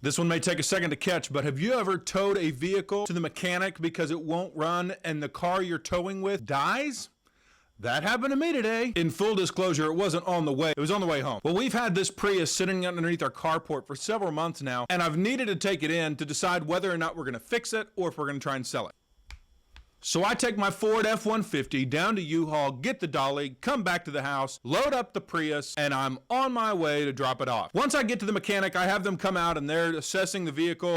This one may take a second to catch, but have you ever towed a vehicle to the mechanic because it won't run and the car you're towing with dies? That happened to me today. In full disclosure, it wasn't on the way. It was on the way home. Well, we've had this Prius sitting underneath our carport for several months now, and I've needed to take it in to decide whether or not we're going to fix it or if we're going to try and sell it. So I take my Ford F-150 down to U-Haul, get the dolly, come back to the house, load up the Prius, and I'm on my way to drop it off. Once I get to the mechanic, I have them come out and they're assessing the vehicle.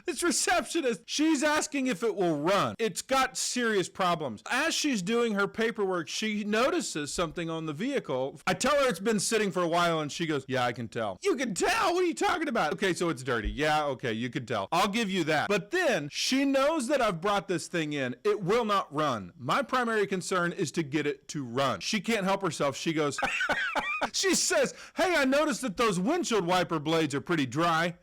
This receptionist, she's asking if it will run. It's got serious problems. As she's doing her paperwork, she notices something on the vehicle. I tell her it's been sitting for a while and she goes, yeah, I can tell. You can tell? What are you talking about? Okay, so it's dirty. Yeah, okay, you can tell. I'll give you that. But then she knows that I've brought this thing in. It will not run. My primary concern is to get it to run. She can't help herself. She goes, she says, hey, I noticed that those windshield wiper blades are pretty dry.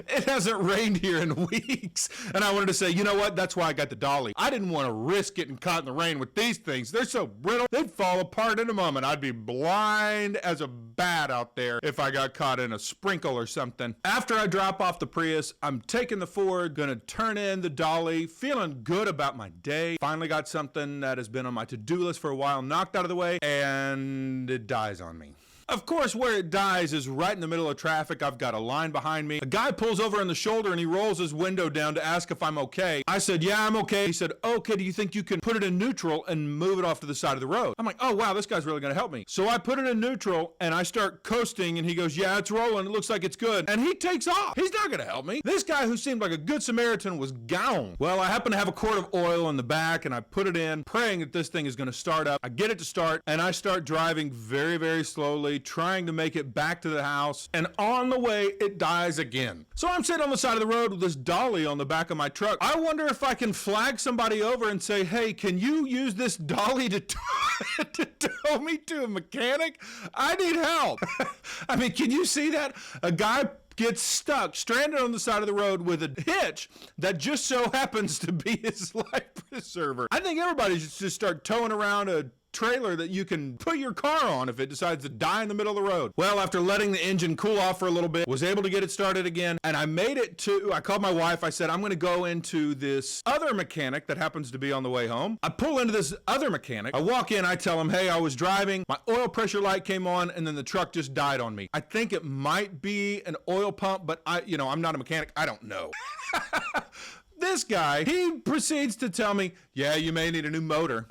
It hasn't rained here in weeks. And I wanted to say, you know what? That's why I got the dolly. I didn't want to risk getting caught in the rain with these things. They're so brittle, they'd fall apart in a moment. I'd be blind as a bat out there if I got caught in a sprinkle or something. After I drop off the Prius, I'm taking the Ford, gonna turn in the dolly, feeling good about my day. Finally got something that has been on my to-do list for a while knocked out of the way, and it dies on me. Of course, where it dies is right in the middle of traffic. I've got a line behind me. A guy pulls over on the shoulder and he rolls his window down to ask if I'm okay. I said, yeah, I'm okay. He said, okay, do you think you can put it in neutral and move it off to the side of the road? I'm like, oh, wow, this guy's really gonna help me. So I put it in neutral and I start coasting and he goes, yeah, it's rolling. It looks like it's good. And he takes off. He's not gonna help me. This guy who seemed like a good Samaritan was gone. Well, I happen to have a quart of oil in the back and I put it in, praying that this thing is gonna start up. I get it to start and I start driving very, very slowly, trying to make it back to the house, and on the way it dies again. So I'm sitting on the side of the road with this dolly on the back of my truck. I wonder if I can flag somebody over and say, hey, can you use this dolly to tow me to a mechanic? I need help. I mean, can you see that? A guy gets stuck, stranded on the side of the road with a hitch that just so happens to be his life preserver. I think everybody should just start towing around a trailer that you can put your car on if it decides to die in the middle of the road. Well, after letting the engine cool off for a little bit, was able to get it started again, and I made it to, I called my wife, I said, I'm gonna go into this other mechanic that happens to be on the way home. I pull into this other mechanic, I walk in, I tell him, hey, I was driving, my oil pressure light came on, and then the truck just died on me. I think it might be an oil pump, but I'm not a mechanic, I don't know. This guy, he proceeds to tell me, yeah, you may need a new motor.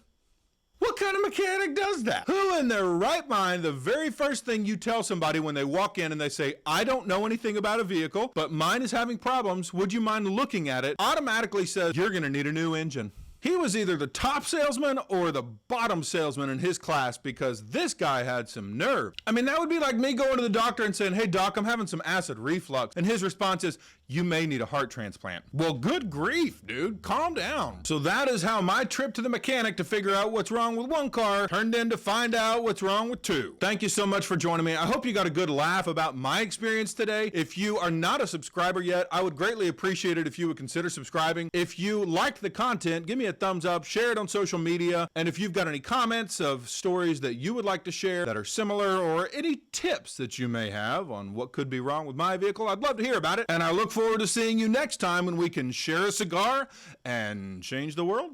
What kind of mechanic does that? Who in their right mind, the very first thing you tell somebody when they walk in and they say, I don't know anything about a vehicle, but mine is having problems, would you mind looking at it? Automatically says, you're gonna need a new engine. He was either the top salesman or the bottom salesman in his class, because this guy had some nerve. I mean, that would be like me going to the doctor and saying, hey doc, I'm having some acid reflux. And his response is, you may need a heart transplant. Well, good grief, dude, calm down. So that is how my trip to the mechanic to figure out what's wrong with one car turned into find out what's wrong with two. Thank you so much for joining me. I hope you got a good laugh about my experience today. If you are not a subscriber yet, I would greatly appreciate it if you would consider subscribing. If you liked the content, give me a thumbs up, share it on social media, and if you've got any comments of stories that you would like to share that are similar, or any tips that you may have on what could be wrong with my vehicle, I'd love to hear about it. And I look forward to seeing you next time when we can share a cigar and change the world